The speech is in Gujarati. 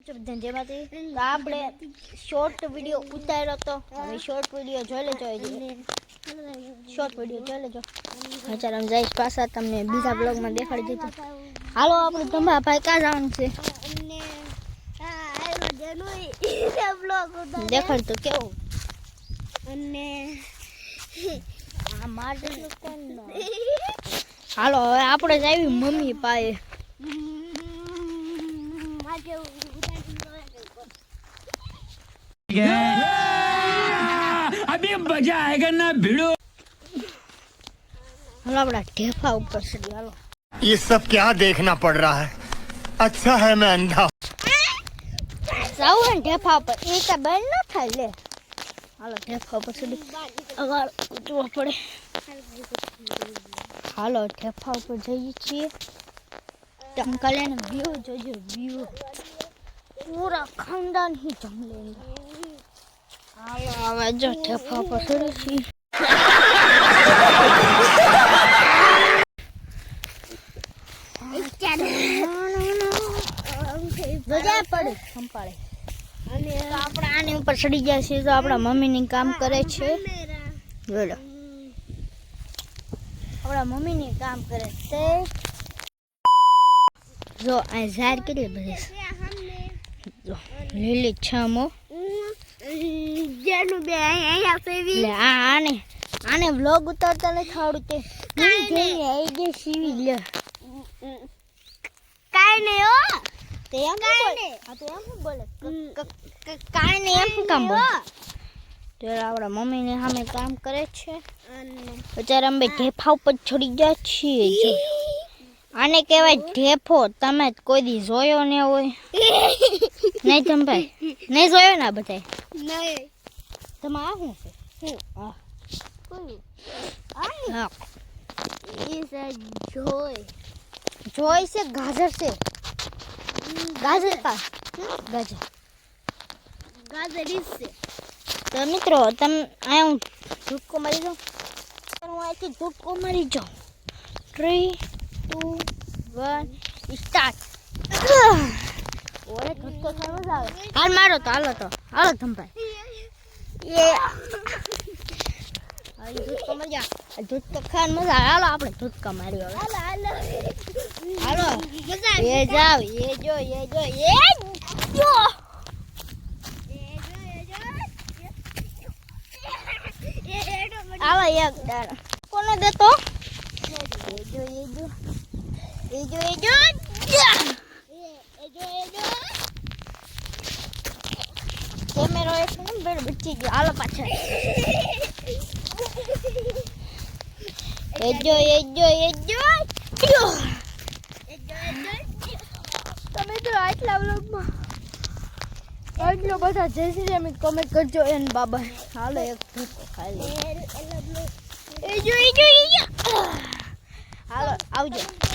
જેમાંથી આપણે શોર્ટ વિડીયો ઉતાર્યો તો હવે શોર્ટ વિડીયો જોઈ લેજો શોર્ટ વિડીયો જોઈ લેજો અત્યારે અમે જઈશ પાછા તમને બીજા બ્લોગમાં દેખાડી દીધું હાલો આપણે તમારા ભાઈ ક્યાં જવાનું છે દેખાડ તો કેવું અને હાલો હવે આપણે જ આવી મમ્મી પાસે अभी मजा आएगा ना भिड़ो हालो अपना ढेफा ऊपर से डालो ये सब क्या देखना पड़ रहा है अच्छा है मैं अंधा जाओ है ढेफा पर एक बन ना था ले हालो ढेफा ऊपर से अगर उतरवा पड़े हालो ढेफा ऊपर जाइए છીએ टमकले ने व्यू જોજો व्यू पूरा खानदान ही जम लेंगे हालो आवाज जो ढेफा पर चढ़ी छी બજાર પડે સંપાળે અને આપણે આની ઉપર ચડી ગયા છીએ તો આપણા મમ્મીની કામ કરે છે બોલો આપણા મમ્મીની કામ કરે છે જો આ ઝાડ કેટલી બધી જો લીલી છામો જેનું બે અહીંયા ફેવી લે આને વ્લોગ ઉતારતા નથી આવડતું તે જોઈને આઈ જે સીવી લે કાઈ નહીં હો તે એમ બોલે આ તો એમ બોલે કાઈ નહીં એમ કામ બોલે તો આપણા મમ્મીને સામે કામ કરે છે અને બચારા અમે ઢેફા ઉપર ચડી ગયા છીએ જો આને કહેવાય ઢેફો તમે કોઈ દી જોયો ને હોય નહીં તમે ભાઈ નહીં જોયો ને બધાય નહીં તમે આ શું છે હા હા એ છે જોય છે ગાજર છે ગાજર કા ગાજર ઇસ છે તો મિત્રો તમે આ હું ધૂપકો મારી જાઉં હું અહીંથી ધૂપકો મારી જાઉં 3 2 1 સ્ટાર્ટ ઓરે ધૂપકો ખાવા જ આવે હાલ મારો તો હાલો ધંભાઈ એ હાલ ધૂપકો મારી જા ધૂપકો ખાન મજા આવે હાલો આપણે ધૂપકા મારી હવે હાલો મજા એ જાવ એ જો આવા એક દાડો કોને દેતો એ જો કેમેરો એક નંબર બચી ગયો હાલો પાછળ એ જો તમે તો આટલા વ્લોગમાં આટલો બધા જય શ્રી રામ કમેન્ટ કરજો એન બાબા હાલો એક ધૂપકો ખાઈ લે એ જો હાલો આવજો